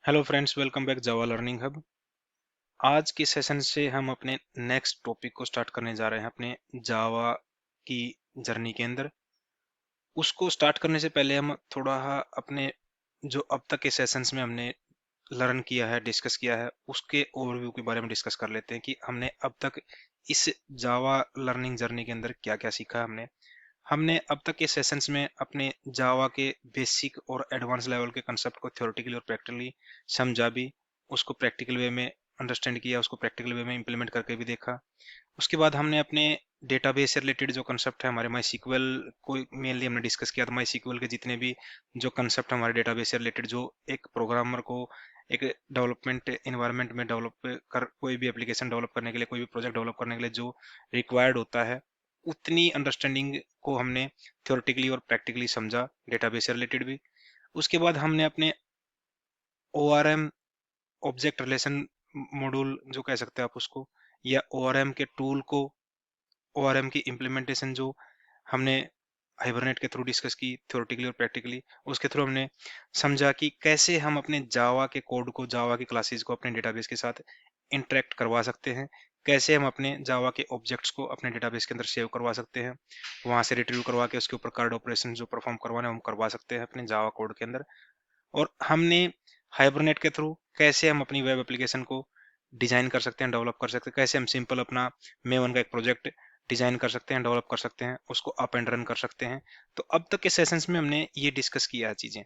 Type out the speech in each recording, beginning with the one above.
Hello friends, welcome back जावा learning hub. आज के session से हम अपने नेक्स्ट टॉपिक को स्टार्ट करने जा रहे हैं अपने जावा की जर्नी के अंदर। उसको स्टार्ट करने से पहले हम थोड़ा अपने जो अब तक के सेशंस में हमने लर्न किया है, डिस्कस किया है, उसके ओवरव्यू के बारे में डिस्कस कर लेते हैं कि हमने अब तक इस जावा लर्निंग जर्नी के अंदर क्या क्या सीखा। हमने हमने अब तक के सेशंस में अपने जावा के बेसिक और एडवांस लेवल के कंसेप्ट को थ्योरेटिकली और प्रैक्टिकली समझा भी, उसको प्रैक्टिकल वे में अंडरस्टैंड किया, उसको प्रैक्टिकल वे में इंप्लीमेंट करके भी देखा। उसके बाद हमने अपने डेटाबेस से रिलेटेड जो कंसेप्ट है हमारे माई सीक्वल को मेनली हमने डिस्कस किया। तो माई सीक्वल के जितने भी जो कंसेप्ट हमारे डेटाबेस से रिलेटेड, जो एक प्रोग्रामर को एक डेवलपमेंट इन्वायरमेंट में डेवलप कर कोई भी एप्लीकेशन डेवलप करने के लिए, कोई भी प्रोजेक्ट डेवलप करने के लिए जो रिक्वायर्ड होता है, उतनी अंडरस्टैंडिंग को हमने थ्योरेटिकली और प्रैक्टिकली समझा, डेटाबेस से रिलेटेड भी। उसके बाद हमने अपने ORM, ऑब्जेक्ट रिलेशन मॉड्यूल जो कह सकते हैं आप उसको, या ORM के टूल को, ORM की इम्प्लीमेंटेशन जो हमने हाइबरनेट के थ्रू डिस्कस की थ्योरेटिकली और प्रैक्टिकली। उसके थ्रू हमने समझा कि कैसे हम अपने जावा के कोड को, जावा की क्लासेस को अपने डेटाबेस के साथ इंटरेक्ट करवा सकते हैं, कैसे हम अपने जावा के ऑब्जेक्ट्स को अपने डेटाबेस के अंदर सेव करवा सकते हैं, वहां से रिट्रीव करवा के उसके ऊपर कार्ड ऑपरेशन जो परफॉर्म करवाना है हम करवा सकते हैं अपने जावा कोड के अंदर। और हमने हाइबरनेट के थ्रू कैसे हम अपनी वेब एप्लीकेशन को डिजाइन कर सकते हैं, डेवलप कर सकते हैं, कैसे हम सिंपल अपना मेवन का एक प्रोजेक्ट डिजाइन कर सकते हैं, डेवलप कर सकते हैं, उसको अप एंड रन कर सकते हैं। तो अब तक के सेशंस में हमने ये डिस्कस किया है चीजें।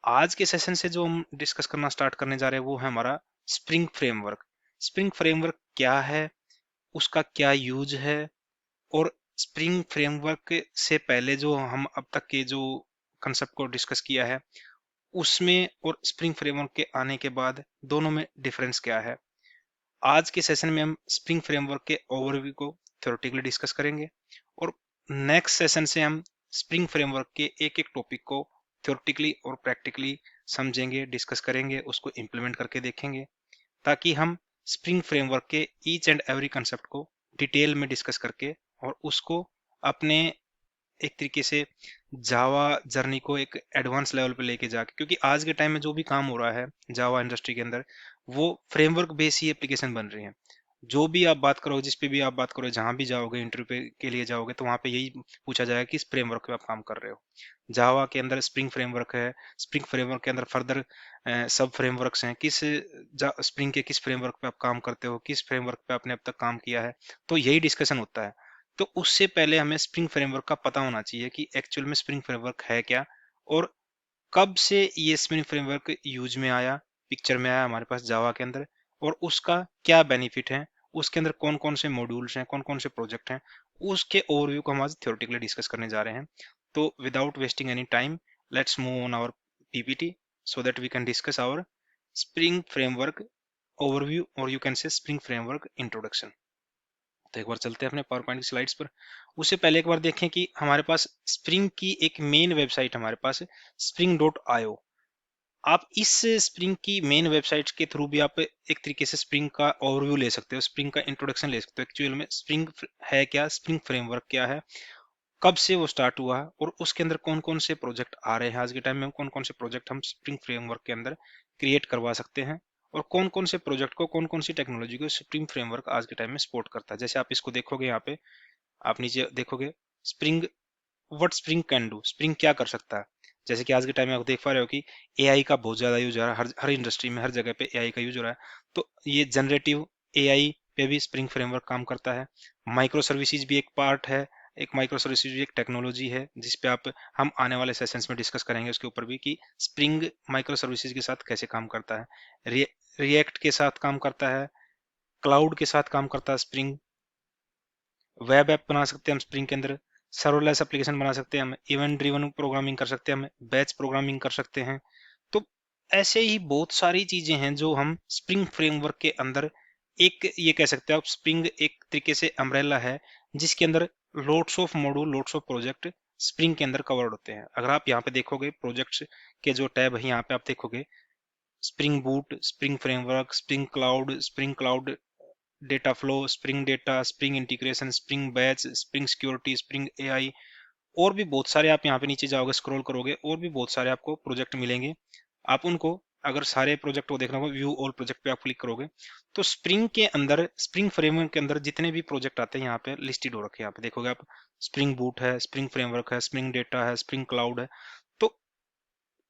आज के सेशन से जो हम डिस्कस करना स्टार्ट करने जा रहे हैं वो है हमारा स्प्रिंग फ्रेमवर्क। स्प्रिंग फ्रेमवर्क क्या है, उसका क्या यूज है, और स्प्रिंग फ्रेमवर्क से पहले जो हम अब तक के जो कंसेप्ट को डिस्कस किया है उसमें और स्प्रिंग फ्रेमवर्क के आने के बाद दोनों में डिफरेंस क्या है। आज के सेशन में हम स्प्रिंग फ्रेमवर्क के ओवरव्यू को थ्योरेटिकली डिस्कस करेंगे, और नेक्स्ट सेशन से हम स्प्रिंग फ्रेमवर्क के एक एक टॉपिक को थ्योरेटिकली और प्रैक्टिकली समझेंगे, डिस्कस करेंगे, उसको इम्प्लीमेंट करके देखेंगे, ताकि हम स्प्रिंग फ्रेमवर्क के ईच एंड एवरी कंसेप्ट को डिटेल में डिस्कस करके और उसको अपने एक तरीके से जावा जर्नी को एक एडवांस लेवल पे लेके जाके, क्योंकि आज के टाइम में जो भी काम हो रहा है जावा इंडस्ट्री के अंदर वो फ्रेमवर्क बेस ही एप्लीकेशन बन रही है। जो भी आप बात करो, जिस पे भी आप बात करो, जहां भी जाओगे इंटरव्यू पे के लिए जाओगे तो वहां पे यही पूछा जाएगा किस फ्रेमवर्क पे आप काम कर रहे हो। जावा के अंदर स्प्रिंग फ्रेमवर्क है, स्प्रिंग फ्रेमवर्क के अंदर फर्दर सब फ्रेमवर्क्स हैं, किस स्प्रिंग के किस फ्रेमवर्क पे आप काम करते हो, किस फ्रेमवर्क पे आपने अब तक काम किया है, तो यही डिस्कशन होता है। तो उससे पहले हमें स्प्रिंग फ्रेमवर्क का पता होना चाहिए कि एक्चुअल में स्प्रिंग फ्रेमवर्क है क्या, और कब से ये स्प्रिंग फ्रेमवर्क यूज में आया, पिक्चर में आया हमारे पास जावा के अंदर, और उसका क्या बेनिफिट है, उसके अंदर कौन कौन से मॉड्यूल्स हैं, कौन कौन से प्रोजेक्ट हैं, उसके ओवरव्यू को हम आज थ्योरेटिकली डिस्कस करने जा रहे हैं। तो without wasting any time, let's move on our PPT so that we can discuss our spring framework overview, or you can say spring framework introduction। तो एक बार चलते हैं अपने पावर पॉइंट की स्लाइड्स पर। उससे पहले एक बार देखें कि हमारे पास स्प्रिंग की एक मेन वेबसाइट हमारे पास spring.io। आप इस स्प्रिंग की मेन वेबसाइट के थ्रू भी आप एक तरीके से स्प्रिंग का ओवरव्यू ले सकते हो, स्प्रिंग का इंट्रोडक्शन ले सकते हो, एक्चुअल में स्प्रिंग है क्या, स्प्रिंग फ्रेमवर्क क्या है, कब से वो स्टार्ट हुआ, और उसके अंदर कौन कौन से प्रोजेक्ट आ रहे हैं आज के टाइम में, कौन कौन से प्रोजेक्ट हम स्प्रिंग फ्रेमवर्क के अंदर क्रिएट करवा सकते हैं, और कौन कौन से प्रोजेक्ट को, कौन कौन सी टेक्नोलॉजी को स्प्रिंग फ्रेमवर्क आज के टाइम में सपोर्ट करता है। जैसे आप इसको देखोगे, यहाँ पे आप नीचे देखोगे spring, what spring can do, spring क्या कर सकता है। जैसे कि आज के टाइम में आप देख पा रहे हो कि एआई का बहुत ज्यादा यूज हो रहा है, हर हर इंडस्ट्री में, हर जगह पे एआई का यूज हो रहा है। तो ये जनरेटिव एआई पे भी स्प्रिंग फ्रेमवर्क काम करता है। माइक्रो सर्विसेज भी एक पार्ट है, एक माइक्रो सर्विसेज भी एक टेक्नोलॉजी है जिस पे आप, हम आने वाले सेशंस में डिस्कस करेंगे उसके ऊपर भी कि स्प्रिंग माइक्रो सर्विसेज के साथ कैसे काम करता है, रिएक्ट के साथ काम करता है, क्लाउड के साथ काम करता है स्प्रिंग, वेब ऐप बना सकते हैं हम स्प्रिंग के अंदर, सर्वलेस एप्लीकेशन बना सकते हैं हम, इवेंट ड्रिवन प्रोग्रामिंग कर सकते हैं हम, बैच प्रोग्रामिंग कर सकते हैं। तो ऐसे ही बहुत सारी चीजें हैं जो हम स्प्रिंग फ्रेमवर्क के अंदर, एक ये कह सकते हैं आप स्प्रिंग एक तरीके से अम्ब्रेला है जिसके अंदर lots of module, lots of project spring के अंदर कवर्ड होते हैं। अगर आप यहाँ पे देखोगे प्रोजेक्ट्स के जो टैब है, यहाँ पे आप देखोगे spring boot, spring framework, spring cloud data flow, spring data, spring integration, spring batch, spring security, spring AI, और भी बहुत सारे। आप यहाँ पे नीचे जाओगे, स्क्रॉल करोगे, और भी बहुत सारे आपको प्रोजेक्ट मिलेंगे। आप उनको अगर सारे प्रोजेक्ट को देखना होगा, व्यू ऑल प्रोजेक्ट पे आप क्लिक करोगे तो स्प्रिंग के अंदर, स्प्रिंग फ्रेमवर्क के अंदर जितने भी प्रोजेक्ट आते हैं यहाँ पे लिस्टेड हो रखे हैं। यहाँ पे देखोगे आप, स्प्रिंग बूट है, स्प्रिंग फ्रेमवर्क है, स्प्रिंग डेटा है, स्प्रिंग क्लाउड है। तो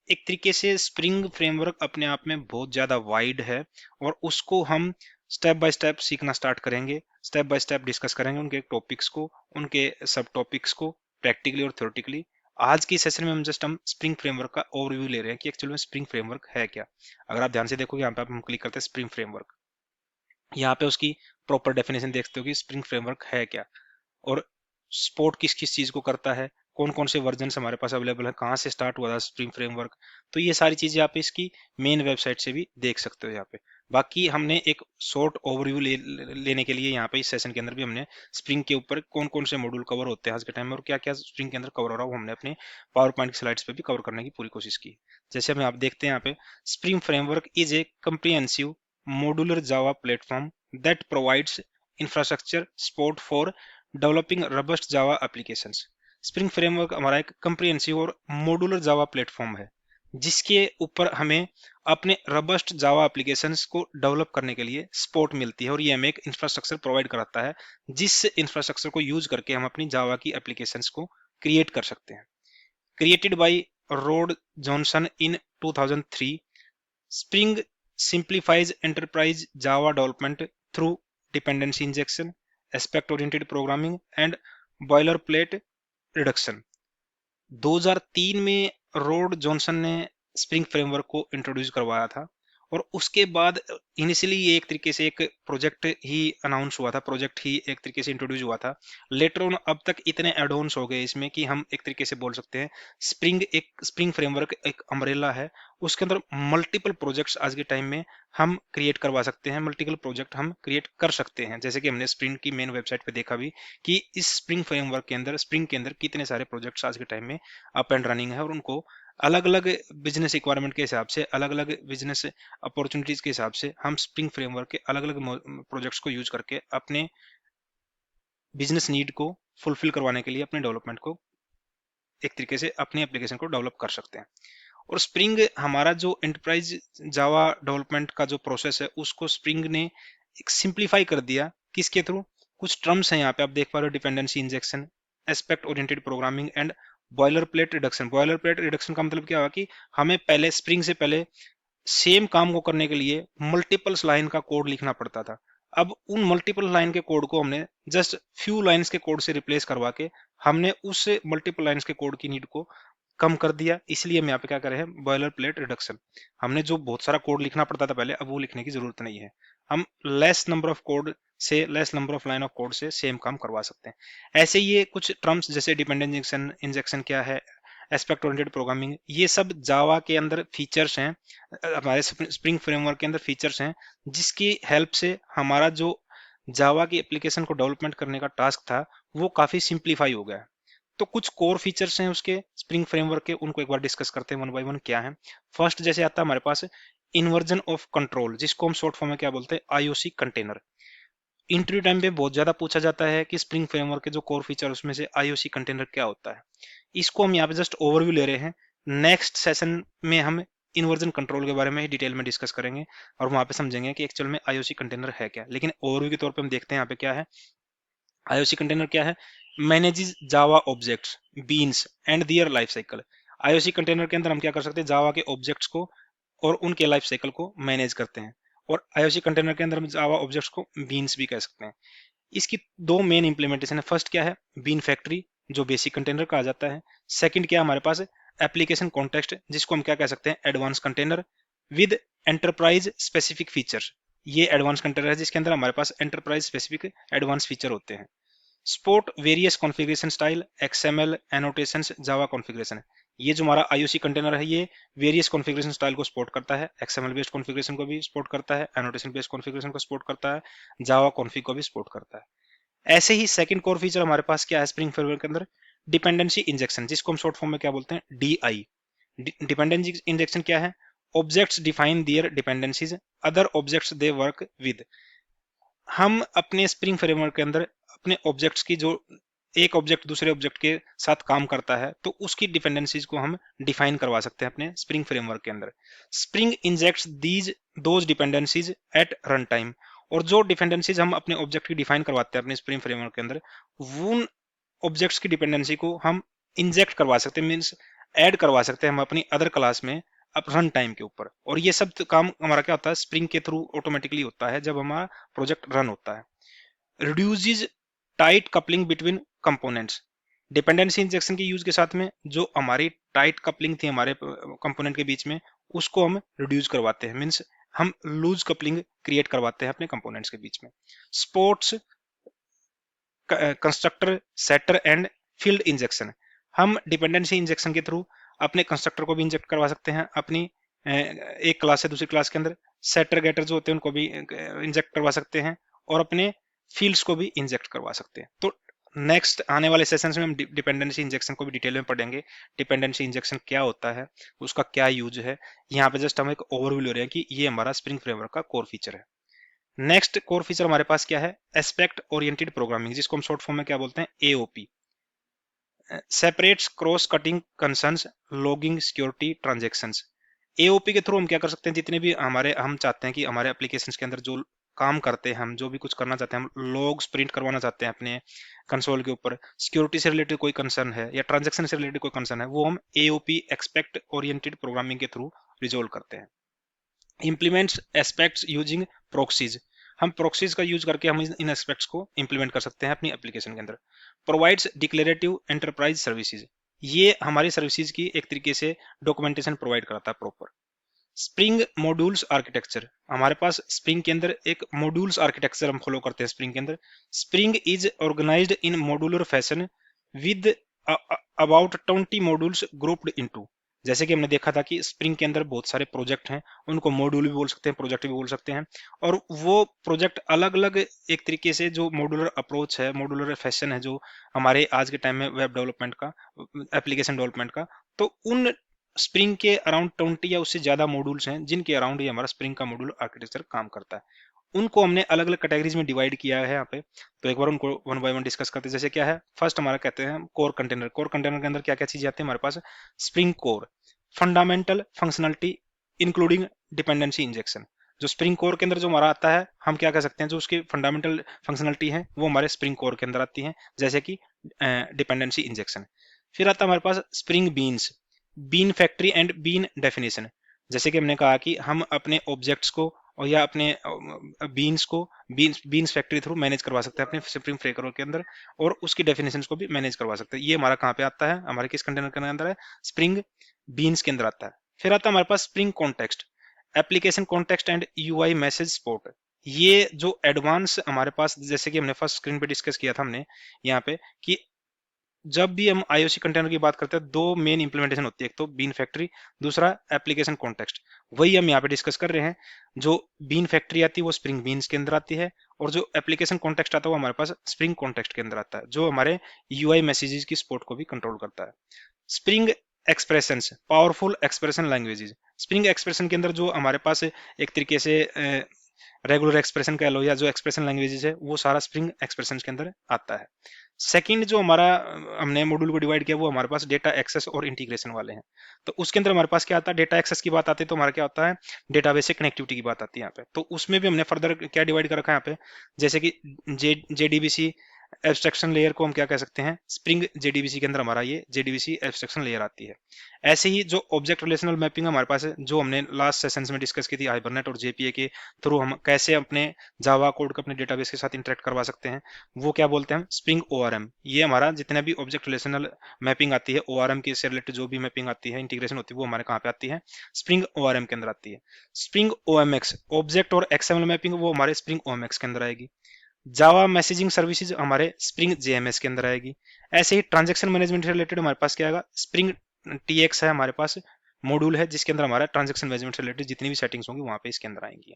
एक तरीके से स्प्रिंग फ्रेमवर्क अपने आप में बहुत ज्यादा वाइड है, और उसको हम स्टेप बाय स्टेप सीखना स्टार्ट करेंगे, स्टेप बाय स्टेप डिस्कस करेंगे उनके टॉपिक्स को, उनके सब टॉपिक्स को, प्रैक्टिकली और थ्योरेटिकली। आज की सेशन में हम स्प्रिंग फ्रेमवर्क का ओवरव्यू ले रहे हैं कि एक्चुअली में स्प्रिंग फ्रेमवर्क है क्या। अगर आप ध्यान से देखोगे यहाँ पे हम क्लिक करते हैं स्प्रिंग फ्रेमवर्क, यहाँ पे उसकी प्रॉपर डेफिनेशन देखते हो कि स्प्रिंग फ्रेमवर्क है क्या, और सपोर्ट किस किस चीज को करता है, कौन कौन से वर्जन हमारे पास अवेलेबल है, कहाँ से स्टार्ट हुआ था स्प्रिंग फ्रेमवर्क। तो ये सारी चीजें आप इसकी मेन वेबसाइट से भी देख सकते हो यहाँ पे। बाकी हमने एक शॉर्ट ओवरव्यू लेने के लिए यहाँ पे इस सेशन के अंदर भी हमने स्प्रिंग के ऊपर कौन कौन से मॉड्यूल कवर होते हैं आज के टाइम में और क्या क्या स्प्रिंग के अंदर कवर हो रहा है, वो हमने अपने पावर पॉइंट की स्लाइड्स पे भी कवर करने की पूरी कोशिश की। जैसे हमें आप देखते हैं यहाँ पे, spring framework is a comprehensive modular Java platform that provides infrastructure support for developing robust Java applications. Spring framework हमारा एक कंप्रिहेंसिव और मॉड्यूलर जावा प्लेटफॉर्म है, जिसके ऊपर हमें अपने रबस्ट जावा एप्लीकेशंस को डेवलप करने के लिए सपोर्ट मिलती है, और ये हमें एक इंफ्रास्ट्रक्चर प्रोवाइड कराता है, जिस इंफ्रास्ट्रक्चर को यूज करके हम अपनी जावा की एप्लीकेशंस को क्रिएट कर सकते हैं। Created by rod Johnson in 2003, Spring simplifies enterprise Java development through dependency injection, aspect-oriented programming, and boilerplate reduction। 2003 में रॉड जॉनसन ने स्प्रिंग फ्रेमवर्क को इंट्रोड्यूस करवाया था, और उसके बाद इनिशियली ये एक तरीके से एक प्रोजेक्ट ही अनाउंस हुआ था, प्रोजेक्ट ही एक तरीके से इंट्रोड्यूस हुआ था। लेटर ऑन अब तक इतने एडॉन्स हो गए इसमें कि हम एक तरीके से बोल सकते हैं स्प्रिंग फ्रेमवर्क एक अम्ब्रेला है, उसके अंदर मल्टीपल प्रोजेक्ट्स आज के टाइम में हम क्रिएट करवा सकते हैं, मल्टीपल प्रोजेक्ट हम क्रिएट कर सकते हैं। जैसे कि हमने स्प्रिंग की मेन वेबसाइट पे देखा भी कि इस स्प्रिंग फ्रेमवर्क के अंदर, स्प्रिंग के अंदर कितने सारे प्रोजेक्ट्स आज के टाइम में अप एंड रनिंग है, और उनको अलग अलग बिजनेस रिक्वायरमेंट के हिसाब से, अलग अलग बिजनेस अपॉर्चुनिटीज के हिसाब से हम स्प्रिंग फ्रेमवर्क के अलग अलग प्रोजेक्ट्स को यूज करके अपने बिजनेस नीड को फुलफिल करवाने के लिए अपने डेवलपमेंट को एक तरीके से अपनी एप्लीकेशन को डेवलप कर सकते हैं। और स्प्रिंग हमारा जो एंटरप्राइज जावा डेवलपमेंट का जो प्रोसेस है, उसको स्प्रिंग ने एक सिंप्लीफाई कर दिया। किसके थ्रू? कुछ टर्म्स हैं यहाँ पे आप देख पा रहे हो, dependency injection, aspect oriented programming and boiler plate reduction. Boiler plate reduction का मतलब क्या हुआ कि हमें पहले स्प्रिंग से पहले सेम काम को करने के लिए मल्टीपल्स लाइन का कोड लिखना पड़ता था। अब उन मल्टीपल लाइन के कोड को हमने जस्ट फ्यू लाइंस के कोड से रिप्लेस करवा के हमने उस मल्टीपल लाइंस के कोड की नीड को कम कर दिया। इसलिए हम यहाँ पे क्या कर रहे हैं, बॉयलर प्लेट रिडक्शन। हमने जो बहुत सारा कोड लिखना पड़ता था पहले, अब वो लिखने की जरूरत नहीं है, हम लेस नंबर ऑफ कोड से, less number of line of code से सेम काम करवा सकते हैं। ऐसे ये कुछ टर्म्स जैसे डिपेंडेंसी इंजेक्शन क्या है, एस्पेक्ट ओरिएंटेड प्रोग्रामिंग, ये सब जावा के अंदर फीचर्स हैं, हमारे स्प्रिंग फ्रेमवर्क के अंदर फीचर्स हैं, जिसकी हेल्प से हमारा जो जावा की एप्लीकेशन को डेवलपमेंट करने का टास्क था वो काफी सिंप्लीफाई हो गया। तो कुछ कोर फीचर्स हैं उसके स्प्रिंग फ्रेमवर्क के, उनको एक बार डिस्कस करते हैं वन बाय वन क्या है। फर्स्ट जैसे आता है हमारे पास इन्वर्जन ऑफ कंट्रोल, जिसको हम शॉर्ट फॉर्म में क्या बोलते हैं, आईओसी कंटेनर। इंटरव्यू टाइम पे बहुत ज्यादा पूछा जाता है कि स्प्रिंग फ्रेमवर्क के जो कोर फीचर उसमें से आईओसी कंटेनर क्या होता है। इसको हम यहाँ पे जस्ट ओवरव्यू ले रहे हैं। नेक्स्ट सेशन में हम इन्वर्जन कंट्रोल के बारे में ही डिटेल में डिस्कस करेंगे, और वहां पे समझेंगे कि एक्चुअल में आईओसी कंटेनर है क्या। लेकिन ओवरव्यू के तौर पे हम देखते हैं यहाँ पे क्या है। आईओसी कंटेनर क्या है, manages Java objects, beans and their life cycle. IOC container के अंदर हम क्या कर सकते हैं, जावा के ऑब्जेक्ट्स को और उनके लाइफ साइकिल को मैनेज करते हैं। और आईओसी कंटेनर के अंदर हम जावा ऑब्जेक्ट्स को बीन्स भी कह सकते हैं। इसकी दो मेन इंप्लीमेंटेशन है। फर्स्ट क्या है, बीन फैक्ट्री, जो बेसिक कंटेनर कहा जाता है। सेकंड क्या हमारे पास, एप्लीकेशन कॉन्टेक्स्ट, जिसको हम क्या कह सकते हैं, advance container with enterprise specific feature. ये एडवांस कंटेनर है जिसके अंदर हमारे पास एंटरप्राइज स्पेसिफिक एडवांस फीचर होते हैं। Support various configuration style, XML annotations, Java configuration है। ये जो हमारा आईओसी कंटेनर है, ये वेरियस कॉन्फ़िगरेशन स्टाइल को सपोर्ट करता है, एक्सएमएल बेस्ड कॉन्फ़िगरेशन को भी सपोर्ट करता है, एनोटेशन बेस्ड कॉन्फ़िगरेशन को सपोर्ट करता है, जावा कॉन्फ़िग को भी सपोर्ट करता है। ऐसे ही सेकंड कोर फीचर हमारे पास क्या है स्प्रिंग फ्रेमवर्क के अंदर, डिपेंडेंसी इंजेक्शन, जिसको हम शॉर्ट फॉर्म में क्या बोलते हैं, डीआई। डिपेंडेंसी इंजेक्शन क्या है, objects define there dependencies, other objects they work with. हम अपने स्प्रिंग फ्रेमवर्क के अंदर अपने ऑब्जेक्ट्स की जो एक ऑब्जेक्ट दूसरे ऑब्जेक्ट के साथ काम करता है तो उसकी डिपेंडेंसीज को हम डिफाइन करवा सकते हैं अपने स्प्रिंग फ्रेमवर्क के अंदर। Spring injects these those dependencies at run time, और जो डिपेंडेंसीज हम अपने ऑब्जेक्ट की डिफाइन करवाते हैं अपने स्प्रिंग फ्रेमवर्क के अंदर, उन ऑब्जेक्ट्स की डिपेंडेंसी को हम इंजेक्ट करवा सकते हैं, मीन्स ऐड करवा सकते हैं हम अपनी अदर क्लास में अब रन टाइम के ऊपर। और ये सब काम हमारा क्या होता है, स्प्रिंग के थ्रू ऑटोमेटिकली होता है जब हमारा प्रोजेक्ट रन होता है। Reduces tight coupling between components, dependency injection के यूज के साथ में जो हमारी टाइट कपलिंग थी हमारे कंपोनेंट के बीच में, उसको हम रिड्यूस करवाते हैं, मीन्स हम लूज कपलिंग क्रिएट करवाते हैं अपने कंपोनेंट्स के बीच में। Supports constructor setter and field injection, हम डिपेंडेंसी इंजेक्शन के थ्रू अपने कंस्ट्रक्टर को भी इंजेक्ट करवा सकते हैं अपनी एक क्लास से दूसरी क्लास के अंदर, सेटर गेटर जो होते हैं उनको भी इंजेक्ट करवा सकते हैं, और अपने फील्ड्स को भी इंजेक्ट करवा सकते हैं। तो नेक्स्ट आने वाले सेशंस में हम डिपेंडेंसी इंजेक्शन को भी डिटेल में पढ़ेंगे, डिपेंडेंसी इंजेक्शन क्या होता है, उसका क्या यूज है। यहाँ पे जस्ट हम एक ओवरव्यू ले रहे हैं कि ये हमारा स्प्रिंग फ्रेमवर्क का कोर फीचर है। नेक्स्ट कोर फीचर हमारे पास क्या है, एस्पेक्ट ओरिएंटेड प्रोग्रामिंग, जिसको हम शॉर्ट फॉर्म में क्या बोलते हैं, AOP. Separates cross cutting concerns logging security transactions. AOP के थ्रू हम क्या कर सकते हैं, जितने भी हमारे हम चाहते हैं कि हमारे एप्लीकेशंस के अंदर जो काम करते हैं, हम जो भी कुछ करना चाहते हैं, हम लॉग्स प्रिंट करवाना चाहते हैं अपने कंसोल के ऊपर, सिक्योरिटी से रिलेटेड कोई कंसर्न है या ट्रांजैक्शन से रिलेटेड कोई कंसर्न है, वो हम एओपी एक्सपेक्ट ओरिएंटेड प्रोग्रामिंग के थ्रू रिजोल्व करते हैं। इंप्लीमेंट्स एस्पेक्ट्स यूजिंग प्रॉक्सीज, हम प्रॉक्सीज का यूज करके हम इन एस्पेक्ट्स को इंप्लीमेंट कर सकते हैं अपनी एप्लीकेशन के अंदर। प्रोवाइड्स डिक्लेरेटिव एंटरप्राइज सर्विसेज, ये हमारी सर्विसेज की एक तरीके से डॉक्यूमेंटेशन प्रोवाइड कराता है प्रॉपर। स्प्रिंग मॉड्यूल्स आर्किटेक्चर, हमारे पास स्प्रिंग के अंदर एक मॉड्यूल्स आर्किटेक्चर हम फॉलो करते हैं स्प्रिंग के अंदर। Spring is organised in modular fashion with about 20 modules grouped into, जैसे कि हमने देखा था कि स्प्रिंग के अंदर बहुत सारे प्रोजेक्ट हैं, उनको मॉड्यूल भी बोल सकते हैं, प्रोजेक्ट भी बोल सकते हैं, और वो प्रोजेक्ट अलग अलग एक तरीके से जो मॉड्यूलर अप्रोच है, मॉड्यूलर फैशन है जो हमारे आज के टाइम में वेब डेवलपमेंट का, एप्लीकेशन डेवलपमेंट का, तो उन स्प्रिंग के अराउंड 20 या उससे ज्यादा मॉड्यूल्स हैं जिनके अराउंड ये हमारा स्प्रिंग का मॉड्यूल आर्किटेक्चर काम करता है। उनको हमने अलग अलग कैटेगरीज में डिवाइड किया है यहाँ पे, तो एक बार उनको वन बाय वन डिस्कस करते हैं। जैसे क्या है, फर्स्ट हमारा कहते हैं कोर कंटेनर। कोर कंटेनर के अंदर क्या क्या चीजें आती है हमारे पास, Spring core, fundamental functionality including dependency injection. जो स्प्रिंग कोर के अंदर जो हमारा आता है, हम क्या कह सकते हैं, जो उसकी फंडामेंटल फंक्शनलिटी है वो हमारे स्प्रिंग कोर के अंदर आती है, जैसे कि डिपेंडेंसी इंजेक्शन। फिर आता है हमारे पास Spring beans, bean factory and bean definition, जैसे कि हमने कहा कि हम अपने ऑब्जेक्ट्स को और या अपने बीन्स को बीन्स फैक्ट्री थ्रू मैनेज करवा सकते हैं अपने स्प्रिंग फ्रेमवर्क के अंदर, और उसकी डेफिनेशंस को भी मैनेज करवा सकते हैं। ये हमारा कहाँ पे आता है, हमारे किस कंटेनर के अंदर है, स्प्रिंग बीन्स के अंदर आता है। फिर आता है हमारे पास Spring context, application context and UI message support. ये जो एडवांस हमारे पास, जैसे कि हमने फर्स्ट स्क्रीन पे डिस्कस किया था हमने यहाँ पे, कि जब भी हम आईओसी कंटेनर की बात करते हैं, दो मेन इंप्लीमेंटेशन होती है, एक तो बीन फैक्ट्री, दूसरा एप्लीकेशन कॉन्टेक्स्ट। वही हम यहाँ पे डिस्कस कर रहे हैं। जो बीन फैक्ट्री आती है वो स्प्रिंग बीन्स के अंदर आती है, और जो एप्लीकेशन कॉन्टेक्स्ट आता है वो हमारे पास स्प्रिंग कॉन्टेक्स्ट के अंदर आता है, जो हमारे यूआई मैसेजेस की सपोर्ट को भी कंट्रोल करता है। Spring expressions, powerful expression languages, spring expression के अंदर जो हमारे पास एक तरीके से रेगुलर एक्सप्रेशन कह लो या जो एक्सप्रेशन लैंग्वेजेस है, वो सारा स्प्रिंग एक्सप्रेशन के अंदर आता है। सेकंड जो हमारा हमने मॉड्यूल को डिवाइड किया वो हमारे पास डेटा एक्सेस और इंटीग्रेशन वाले हैं। तो उसके अंदर हमारे पास क्या आता है, डेटा एक्सेस की बात आती है तो हमारा क्या होता है, डेटाबेस से कनेक्टिविटी की बात आती है यहाँ पे। तो उसमें भी हमने फर्दर क्या डिवाइड कर रखा है यहाँ पे, जैसे कि जेडीबीसी एब्स्ट्रैक्शन लेयर को हम क्या कह सकते हैं, स्प्रिंग जेडीबीसी के अंदर हमारा ये जेडीबीसी एब्स्ट्रैक्शन लेयर आती है। ऐसे ही जो ऑब्जेक्ट रिलेशनल मैपिंग हमारे पास है, जो हमने लास्ट सेशंस में डिस्कस की थी हाइबरनेट और जेपीए के थ्रू, हम कैसे अपने जावा कोड को अपने डेटाबेस के साथ इंटरेक्ट करवा सकते हैं, वो क्या बोलते हैं, स्प्रिंग ओआरएम। ये हमारा जितना भी ऑब्जेक्ट रिलेशनल मैपिंग आती है, ओआरएम की से रिलेटेड जो भी मैपिंग आती है, इंटीग्रेशन होती है, वो हमारे कहाँ पे आती है, स्प्रिंग ओआरएम के अंदर आती है। स्प्रिंग ओएमएक्स, ऑब्जेक्ट और एक्सएमएल मैपिंग, वो हमारे स्प्रिंग ओएमएक्स के अंदर आएगी। जावा मैसेजिंग सर्विसेज हमारे स्प्रिंग जेएमएस के अंदर आएगी। ऐसे ही ट्रांजैक्शन मैनेजमेंट से रिलेटेड हमारे पास क्या आएगा, स्प्रिंग टीएक्स है हमारे पास, मॉड्यूल है जिसके अंदर हमारा ट्रांजैक्शन मैनेजमेंट से रिलेटेड जितनी भी सेटिंग्स होंगी वहां पे इसके अंदर आएंगी।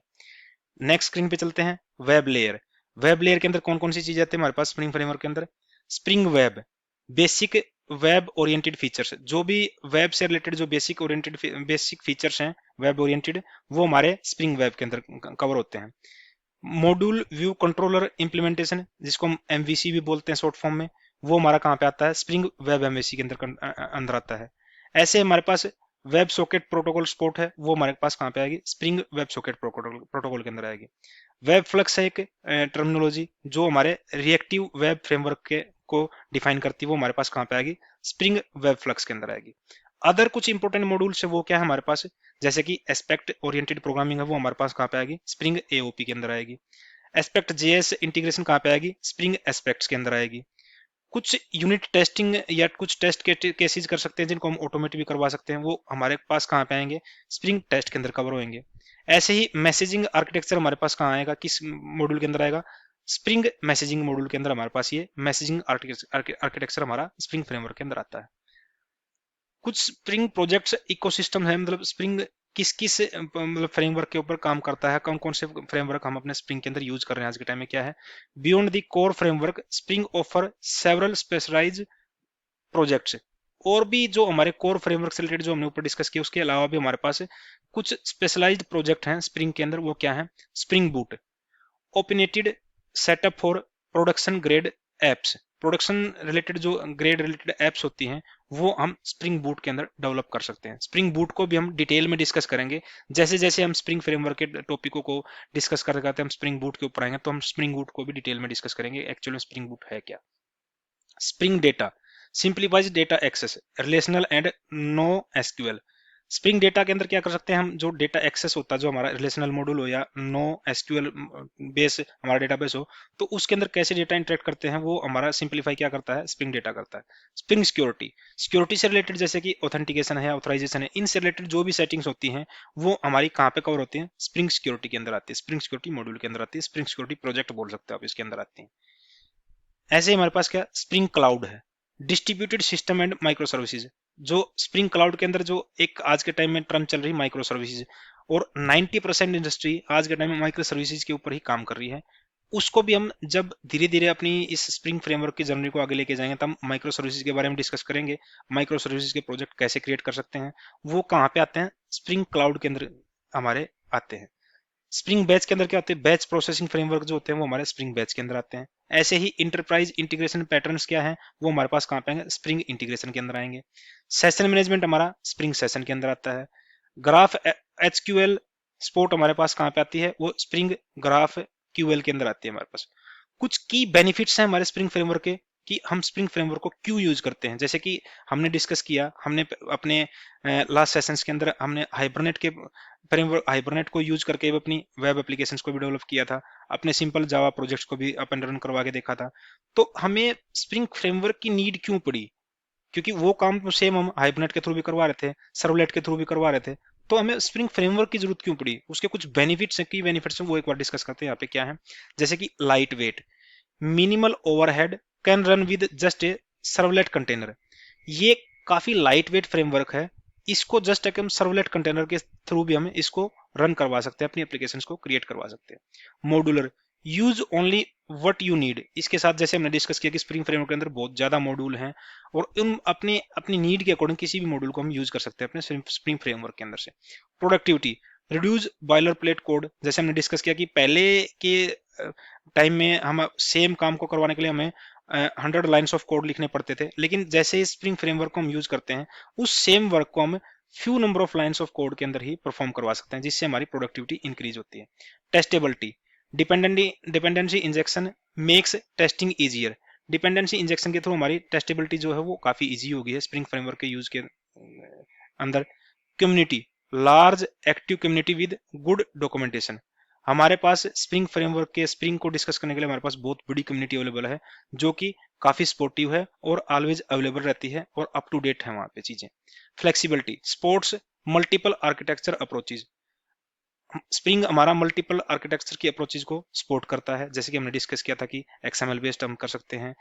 नेक्स्ट स्क्रीन पे चलते हैं, वेब लेयर। वेब लेयर के अंदर कौन कौन सी चीजें आती है हमारे पास स्प्रिंग फ्रेमवर्क के अंदर, spring web, basic web oriented features, जो भी वेब से रिलेटेड जो बेसिक फीचर्स हैं वेब ओरिएंटेड, वो हमारे स्प्रिंग वेब के अंदर कवर होते हैं। मॉड्यूल व्यू कंट्रोलर इंप्लीमेंटेशन, जिसको हम एमवीसी भी बोलते हैं शॉर्ट फॉर्म में, वो हमारा कहाँ पे आता है, स्प्रिंग वेब एमवेसी के अंदर आता है। ऐसे हमारे पास वेब सॉकेट प्रोटोकॉल सपोर्ट है, वो हमारे पास कहाँ पे आएगी, स्प्रिंग वेब सॉकेट प्रोटोकॉल के अंदर आएगी। वेब फ्लक्स है एक टर्मिनोलॉजी जो हमारे रिएक्टिव वेब फ्रेमवर्क के को डिफाइन करती है, वो हमारे पास कहाँ पे आएगी, स्प्रिंग वेब फ्लक्स के अंदर आएगी। अदर कुछ इंपॉर्टेंट मॉड्यूल्स है वो क्या है हमारे पास, जैसे कि एस्पेक्ट ओरिएंटेड प्रोग्रामिंग है, वो हमारे पास कहाँ पे आएगी, स्प्रिंग एओपी के अंदर आएगी। एस्पेक्ट जेएस इंटीग्रेशन कहाँ पे आएगी, स्प्रिंग एस्पेक्ट्स के अंदर आएगी। कुछ यूनिट टेस्टिंग या कुछ टेस्ट केसेस कर सकते हैं जिनको हम ऑटोमेट भी करवा सकते हैं, वो हमारे पास कहाँ पे आएंगे, स्प्रिंग टेस्ट के अंदर कवर होंगे। ऐसे ही मैसेजिंग आर्किटेक्चर हमारे पास कहाँ आएगा, किस मॉड्यूल के अंदर आएगा, स्प्रिंग मैसेजिंग मॉड्यूल के अंदर हमारे पास ये मैसेजिंग आर्किटेक्चर हमारा स्प्रिंग फ्रेमवर्क के अंदर आता है। कुछ स्प्रिंग प्रोजेक्ट्स इकोसिस्टम है, मतलब स्प्रिंग किस किस मतलब फ्रेमवर्क के ऊपर काम करता है, कौन कौन से फ्रेमवर्क हम अपने स्प्रिंग के अंदर यूज कर रहे हैं आज के टाइम में क्या है। Beyond the core framework Spring offer several specialised projects, और भी जो हमारे कोर फ्रेमवर्क से रिलेटेड जो हमने ऊपर डिस्कस किया उसके अलावा भी हमारे पास कुछ स्पेशलाइज्ड प्रोजेक्ट हैं स्प्रिंग के अंदर, वो क्या है, Spring boot opinionated setup for production grade apps, production related जो ग्रेड रिलेटेड एप्स होती हैं वो हम स्प्रिंग बूट के अंदर डेवलप कर सकते हैं। स्प्रिंग बूट को भी हम डिटेल में डिस्कस करेंगे, जैसे जैसे हम स्प्रिंग फ्रेमवर्क के टॉपिकों को डिस्कस कर करते हम स्प्रिंग बूट के ऊपर आएंगे तो हम स्प्रिंग बूट को भी डिटेल में डिस्कस करेंगे एक्चुअली में स्प्रिंग बूट है क्या। Spring Data simplifies data access relational and NoSQL. Spring Data के अंदर क्या कर सकते हैं हम, जो डेटा एक्सेस होता है जो हमारा रिलेशनल मॉड्यूल हो या नो एसक्यूएल बेस हमारा डेटाबेस हो, तो उसके अंदर कैसे डेटा इंटरेक्ट करते हैं वो हमारा सिंप्लीफाई क्या करता है, स्प्रिंग डेटा करता है। स्प्रिंग सिक्योरिटी, सिक्योरिटी से रिलेटेड जैसे कि ऑथेंटिकेशन है, ऑथराइजेशन है, इनसे रिलेटेड जो भी सेटिंग्स होती हैं वो हमारी कहाँ पे कवर होती हैं, स्प्रिंग सिक्योरिटी के अंदर आती है, स्प्रिंग सिक्योरिटी मॉड्यूल के अंदर आती है, स्प्रिंग सिक्योरिटी प्रोजेक्ट बोल सकते हो आप, इसके अंदर आती है। ऐसे ही हमारे पास क्या स्प्रिंग क्लाउड है, distributed system and micro services, जो स्प्रिंग क्लाउड के अंदर जो एक आज के टाइम में टर्म चल रही है माइक्रो सर्विसेज, और 90% इंडस्ट्री आज के टाइम में माइक्रो सर्विसेज के ऊपर ही काम कर रही है। उसको भी हम जब धीरे धीरे अपनी इस स्प्रिंग फ्रेमवर्क की जर्नी को आगे लेके जाएंगे तब माइक्रो सर्विसेज के बारे में डिस्कस करेंगे, माइक्रो सर्विसेज के प्रोजेक्ट कैसे क्रिएट कर सकते हैं, वो कहाँ पे आते हैं, स्प्रिंग क्लाउड के अंदर हमारे आते हैं। स्प्रिंग बैच के अंदर क्या होते हैं, बैच प्रोसेसिंग फ्रेमवर्क जो होते हैं वो हमारे स्प्रिंग बैच के अंदर आते हैं। ऐसे ही इंटरप्राइज इंटीग्रेशन पैटर्न्स क्या है, वो हमारे पास कहाँ पे आएंगे, स्प्रिंग इंटीग्रेशन के अंदर आएंगे। सेशन मैनेजमेंट हमारा स्प्रिंग सेशन के अंदर आता है। ग्राफ एचक्यूएल सपोर्ट हमारे पास कहाँ पे आती है, वो स्प्रिंग ग्राफ क्यूएल के अंदर आती है हमारे पास। कुछ की बेनिफिट्स हैं हमारे स्प्रिंग फ्रेमवर्क के कि हम स्प्रिंग फ्रेमवर्क को क्यों यूज करते हैं, जैसे कि हमने डिस्कस किया, हमने अपने लास्ट सेशंस के अंदर हमने हाइबरनेट के फ्रेमवर्क हाइबरनेट को यूज करके अपनी वेब एप्लीकेशंस को भी डेवलप किया था, अपने सिंपल जावा प्रोजेक्ट्स को भी अप एंड रन करवा के देखा था। तो हमें स्प्रिंग फ्रेमवर्क की नीड क्यों पड़ी, क्योंकि वो काम सेम हम हाइबरनेट के थ्रू भी करवा रहे थे, सर्वलेट के थ्रू भी करवा रहे थे, तो हमें स्प्रिंग फ्रेमवर्क की जरूरत क्यों पड़ी, उसके कुछ बेनिफिट्स हैं, की बेनिफिट्स हैं वो एक बार डिस्कस करते हैं यहाँ पे क्या है। जैसे कि light weight, minimal overhead, can run with just a servlet container, ये काफी लाइट वेट फ्रेमवर्क है, इसको जस्ट एक हम सर्वलेट कंटेनर के थ्रू भी हम इसको रन करवा सकते हैं, अपनी एप्लीकेशंस को क्रिएट करवा सकते हैं। Modular, use only what you need, इसके साथ जैसे हमने डिस्कस किया कि स्प्रिंग फ्रेमवर्क के अंदर बहुत ज्यादा मॉड्यूल हैं और उन अपने अपनी नीड के अकॉर्डिंग किसी भी मॉड्यूल को हम यूज कर सकते हैं अपने स्प्रिंग फ्रेमवर्क के अंदर से। Productivity, reduce boiler plate code, जैसे हमने डिस्कस किया कि पहले के टाइम में हम सेम काम को करवाने के लिए हमें 100 लाइन्स ऑफ कोड लिखने पड़ते थे, लेकिन जैसे ही स्प्रिंग फ्रेमवर्क को हम यूज करते हैं उस सेम वर्क को हम few number of lines of code के अंदर ही परफॉर्म करवा सकते हैं, जिससे हमारी प्रोडक्टिविटी इंक्रीज होती है। Testability, dependency injection makes testing easier, dependency injection के थ्रू हमारी टेस्टेबिलिटी जो है वो काफी इजी हो गई है स्प्रिंग फ्रेमवर्क के यूज के अंदर। Community, large active community with good documentation, हमारे पास स्प्रिंग फ्रेमवर्क के स्प्रिंग को डिस्कस करने के लिए हमारे पास बहुत बड़ी कम्युनिटी अवेलेबल है जो कि काफी सपोर्टिव है और ऑलवेज अवेलेबल रहती है और अप टू डेट है वहां पे चीजें। Flexibility, sports multiple architecture approaches, spring हमारा मल्टीपल आर्किटेक्चर की अप्रोचेज को सपोर्ट करता है, जैसे कि हमने डिस्कस किया था कि एक्सएमएल बेस्ड हम कर सकते हैं,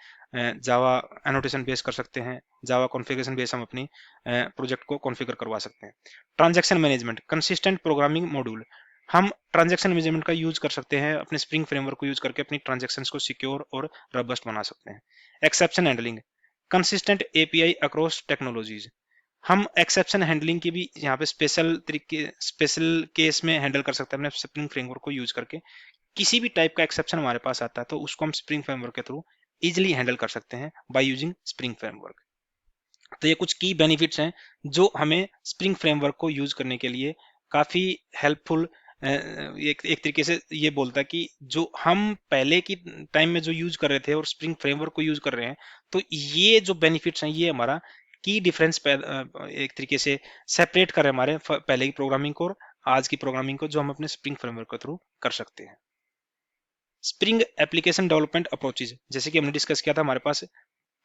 जावा एनोटेशन बेस्ड कर सकते हैं, जावा कॉन्फ़िगरेशन बेस्ड हम अपनी प्रोजेक्ट को कॉन्फ़िगर करवा सकते हैं। Transaction management, consistent programming module, हम ट्रांजैक्शन मैनेजमेंट का यूज कर सकते हैं अपने स्प्रिंग फ्रेमवर्क को यूज करके अपनी ट्रांजैक्शंस को सिक्योर और रबस्ट बना सकते हैं। Exception handling, consistent API across technologies, हम एक्सेप्शन हैंडलिंग की भी यहाँ पे स्पेशल केस में हैंडल कर सकते हैं अपने स्प्रिंग फ्रेमवर्क को यूज करके। किसी भी टाइप का एक्सेप्शन हमारे पास आता है तो उसको हम स्प्रिंग फ्रेमवर्क के थ्रू इजिली हैंडल कर सकते हैं बाय यूजिंग स्प्रिंग फ्रेमवर्क। तो ये कुछ की बेनिफिट्स हैं जो हमें स्प्रिंग फ्रेमवर्क को यूज करने के लिए काफी हेल्पफुल, एक तरीके से ये बोलता है कि जो हम पहले की टाइम में जो यूज कर रहे थे और स्प्रिंग फ्रेमवर्क को यूज कर रहे हैं, तो ये जो बेनिफिट्स हैं ये हमारा की डिफरेंस एक तरीके से सेपरेट कर रहे हैं हमारे पहले की प्रोग्रामिंग को और आज की प्रोग्रामिंग को, जो हम अपने स्प्रिंग फ्रेमवर्क के थ्रू कर सकते हैं। स्प्रिंग एप्लीकेशन डेवलपमेंट अप्रोचेज, जैसे कि हमने डिस्कस किया था, हमारे पास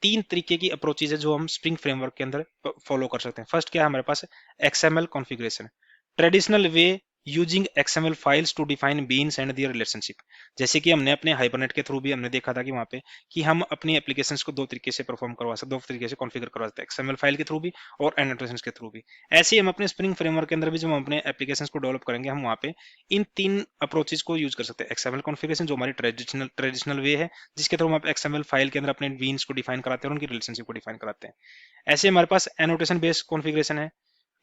3 तरीके की अप्रोचेज है जो हम स्प्रिंग फ्रेमवर्क के अंदर फॉलो कर सकते हैं। फर्स्ट क्या है हमारे पास, XML configuration, traditional way using XML files to define beans and their relationship. जैसे कि हमने अपने हाइबरनेट के थ्रू भी हमने देखा था कि वहां पे कि हम अपनी एप्लीकेशंस को दो तरीके से परफॉर्म करवा सकते, दो तरीके से कॉन्फ़िगर करवा सकते हैं, XML फाइल के थ्रू भी और एनोटेशंस के थ्रू भी। ऐसे ही हम अपने स्प्रिंग फ्रेमवर्क के अंदर भी जब हम अपने एप्लीकेशंस को डेवलप करेंगे, हम वहां पे इन 3 अप्रोचेज को यूज कर सकते हैं। XML कॉन्फ़िगरेशन जो हमारी ट्रेडिशनल वे है, जिसके थ्रू हम XML फाइल के अंदर अपने बीन्स को डिफाइन कराते हैं और उनकी रिलेशनशिप को डिफाइन कराते हैं। ऐसे हमारे पास एनोटेशन बेस्ड कॉन्फ़िगरेशन है,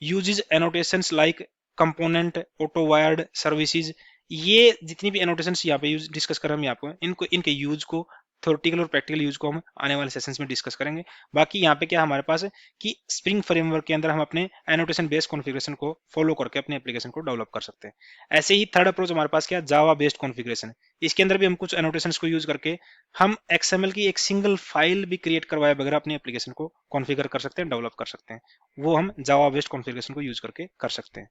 uses annotations like component, autowired services. ये जितनी भी एनोटेशंस यहाँ पे यूज डिस्कस कर रहे हैं, हम यहाँ पे इनको इनके यूज को, थ्योरेटिकल और प्रैक्टिकल यूज को हम आने वाले सेशंस में डिस्कस करेंगे। बाकी यहाँ पे क्या हमारे पास है कि स्प्रिंग फ्रेमवर्क के अंदर हम अपने एनोटेशन बेस्ड कॉन्फ़िगरेशन को फॉलो करके अपने एप्लीकेशन को डेवलप कर सकते हैं। ऐसे ही थर्ड अप्रोच हमारे पास क्या, जावा बेस्ड कॉन्फ़िगरेशन है। इसके अंदर भी हम कुछ एनोटेशंस को यूज करके हम XML की एक सिंगल फाइल भी क्रिएट करवाए बगैर अपनी एप्लीकेशन को कॉन्फ़िगर कर सकते हैं, डेवलप कर सकते हैं। वो हम जावा बेस्ड कॉन्फ़िगरेशन को यूज करके कर सकते हैं।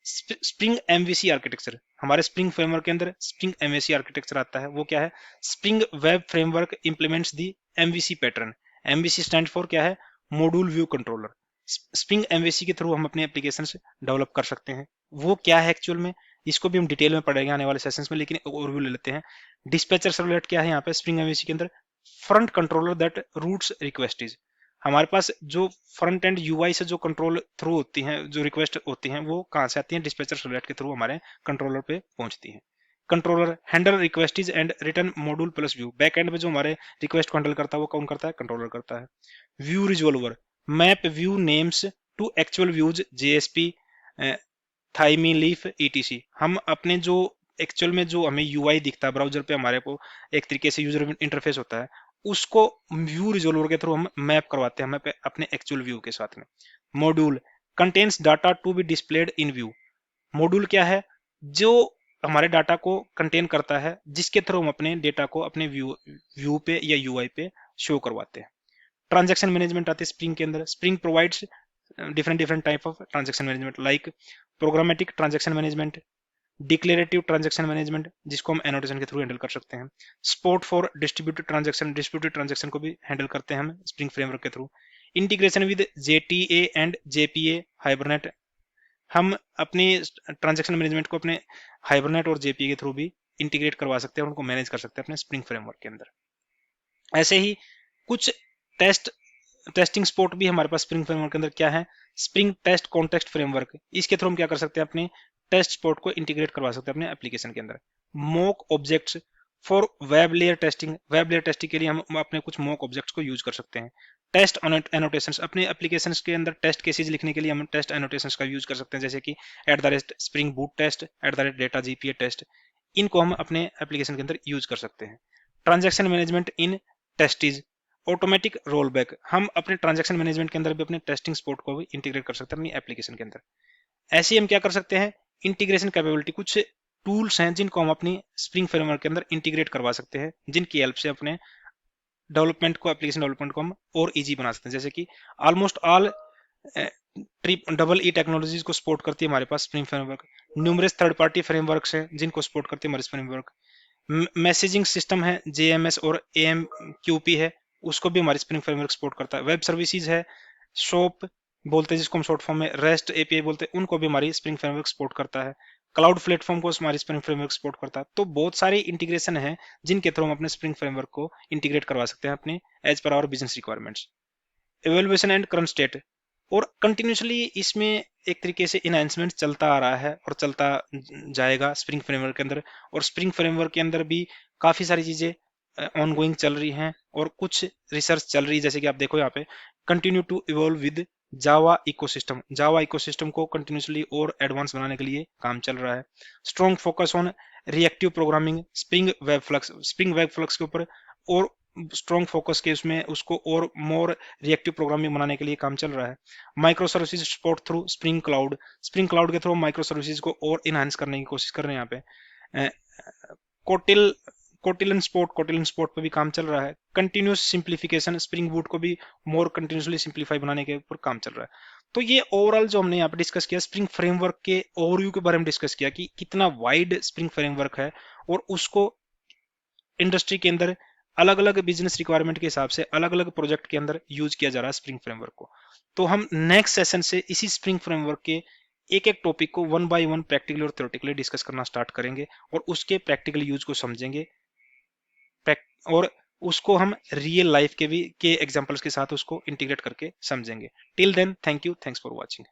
स्प्रिंग MVC आर्किटेक्चर, हमारे स्प्रिंग फ्रेमवर्क के अंदर स्प्रिंग MVC आर्किटेक्चर आता है। वो क्या है, spring web framework implements the MVC pattern. MVC stand for क्या है, module view controller. Spring MVC के थ्रू हम अपने एप्लीकेशन डेवलप कर सकते हैं। वो क्या है एक्चुअल में, इसको भी हम डिटेल में पढ़ेंगे आने वाले सेशंस में, लेकिन ओवरव्यू ले लेते हैं। डिस्पैचर सर्वलेट क्या है यहाँ पे स्प्रिंग MVC के अंदर, front controller that routes request. हमारे पास जो फ्रंट एंड UI से जो कंट्रोल थ्रू होती हैं, जो रिक्वेस्ट होती हैं, वो कहाँ से आती हैं, डिस्पैचर सर्वलेट के थ्रू हमारे कंट्रोलर पे पहुंचती हैं। Controller handle requests and return module plus view, back end में जो हमारे रिक्वेस्ट को हैंडल करता है वो कौन करता है, कंट्रोलर करता है। View resolver, map view names to actual views, JSP, Thymeleaf ETC। हम अपने जो एक्चुअल में जो हमें UI दिखता है ब्राउजर पे, हमारे को एक तरीके से यूजर इंटरफेस होता है, उसको व्यू रिजोल्वर के थ्रू हम मैप करवाते हैं हमें अपने एक्चुअल व्यू के साथ में। Module contains data to be displayed in view. Module क्या है, जो हमारे डाटा को कंटेन करता है, जिसके थ्रू हम अपने डेटा को अपने व्यू पे या UI पे शो करवाते हैं। ट्रांजैक्शन मैनेजमेंट आते हैं स्प्रिंग के अंदर। Spring provides different type of transaction management like programmatic transaction management, declarative transaction management, जिसको हम एनोटेशन के थ्रू हैंडल कर सकते हैं। Support for distributed transaction, distributed transaction को भी हैंडल करते हैं हम स्प्रिंग फ्रेमवर्क के through. Integration with JTA and JPA hibernate, हम अपनी ट्रांजैक्शन मैनेजमेंट को अपने हाइबरनेट और JPA के थ्रू भी इंटीग्रेट करवा सकते हैं और उनको मैनेज कर सकते हैं अपने स्प्रिंग फ्रेमवर्क के अंदर। ऐसे ही कुछ टेस्टिंग सपोर्ट भी हमारे पास स्प्रिंग फ्रेमवर्क के अंदर क्या है, स्प्रिंग टेस्ट कॉन्टेक्स्ट फ्रेमवर्क। इसके थ्रू हम क्या कर सकते हैं, अपने टेस्ट सपोर्ट को इंटीग्रेट करवा सकते हैं अपने एप्लीकेशन के अंदर। Mock objects for web layer testing, web layer testing के लिए हम अपने कुछ मॉक ऑब्जेक्ट्स को यूज कर सकते हैं। टेस्ट एनोटेशंस, अपने एप्लीकेशंस के अंदर टेस्ट केसेस लिखने के लिए हम टेस्ट एनोटेशंस का यूज कर सकते हैं, जैसे कि @spring boot test, @data GPA test. इनको हम अपने एप्लीकेशन के अंदर यूज कर सकते हैं। ट्रांजैक्शन मैनेजमेंट इन टेस्टीज, ऑटोमेटिक रोल बैक, हम अपने ट्रांजैक्शन मैनेजमेंट के अंदर भी अपने टेस्टिंग सपोर्ट को भी इंटीग्रेट कर सकते हैं अपनी एप्लीकेशन के अंदर। ऐसे ही हम क्या कर सकते हैं, इंटीग्रेशन कैपेबिलिटी, कुछ टूल्स हैं जिनको हम अपनी स्प्रिंग फ्रेमवर्क के अंदर इंटीग्रेट करवा सकते हैं, जिनकी हेल्प से अपने डेवलपमेंट को, एप्लीकेशन डेवलपमेंट को हम और इजी बना सकते हैं। जैसे कि ऑलमोस्ट ऑल EEE टेक्नोलॉजीज को सपोर्ट करती है हमारे पास Spring framework. Numerous third party frameworks हैं जिनको सपोर्ट करती है हमारे फ्रेमवर्क। मैसेजिंग सिस्टम है JMS और AMQP है, उसको भी हमारी स्प्रिंग फ्रेमवर्क सपोर्ट करता है। वेब सर्विसेज है, शॉप बोलते हैं जिसको हम शॉर्ट फॉर्म में REST API बोलते हैं, उनको भी हमारी स्प्रिंग फ्रेमवर्क सपोर्ट करता है। क्लाउड प्लेटफॉर्म को हमारी स्प्रिंग फ्रेमवर्क सपोर्ट करता है। तो बहुत सारी इंटीग्रेशन है जिनके थ्रू हम अपने स्प्रिंग फ्रेमवर्क को इंटीग्रेट करवा सकते हैं अपने as per our business requirements. Evaluation and current state, और कंटिन्यूसली इसमें एक तरीके से इनहेंसमेंट चलता आ रहा है और चलता जाएगा स्प्रिंग फ्रेमवर्क के अंदर। और स्प्रिंग फ्रेमवर्क के अंदर भी काफी सारी चीजें ऑनगोइंग चल रही हैं और कुछ रिसर्च चल रही है, जैसे कि आप देखो यहाँ पे continue to evolve with Java ecosystem. Java ecosystem को कंटिन्यूसली और एडवांस बनाने के लिए काम चल रहा है। Strong focus on reactive programming, Spring WebFlux के ऊपर और स्ट्रॉन्ग फोकस के उसमें उसको और मोर रिएक्टिव प्रोग्रामिंग बनाने के लिए काम चल रहा है। Micro services support through spring cloud के थ्रू माइक्रो सर्विसेज को और इनहांस करने की कोशिश कर रहे हैं यहाँ पे। कोटिल कोटिलन स्पोर्ट पे भी काम चल रहा है। कंटिन्यूस सिंप्लीफिकेशन, स्प्रिंग बूट को भी मोर कंटिन्यूसली सिंप्लीफाई बनाने के ऊपर काम चल रहा है। तो ये ओवरऑल जो हमने यहाँ पे डिस्कस किया स्प्रिंग फ्रेमवर्क के ओवरव्यू के बारे में डिस्कस किया कि कितना वाइड स्प्रिंग फ्रेमवर्क है और उसको इंडस्ट्री के अंदर अलग अलग बिजनेस रिक्वायरमेंट के हिसाब से अलग अलग प्रोजेक्ट के अंदर यूज किया जा रहा है स्प्रिंग फ्रेमवर्क को। तो हम नेक्स्ट सेशन से इसी स्प्रिंग फ्रेमवर्क के एक एक टॉपिक को वन बाय वन प्रैक्टिकली और थ्योरेटिकली डिस्कस करना स्टार्ट करेंगे और उसके प्रैक्टिकल यूज को समझेंगे और उसको हम रियल लाइफ के एग्जांपल्स के साथ उसको इंटीग्रेट करके समझेंगे। Till then, thank you, thanks for watching.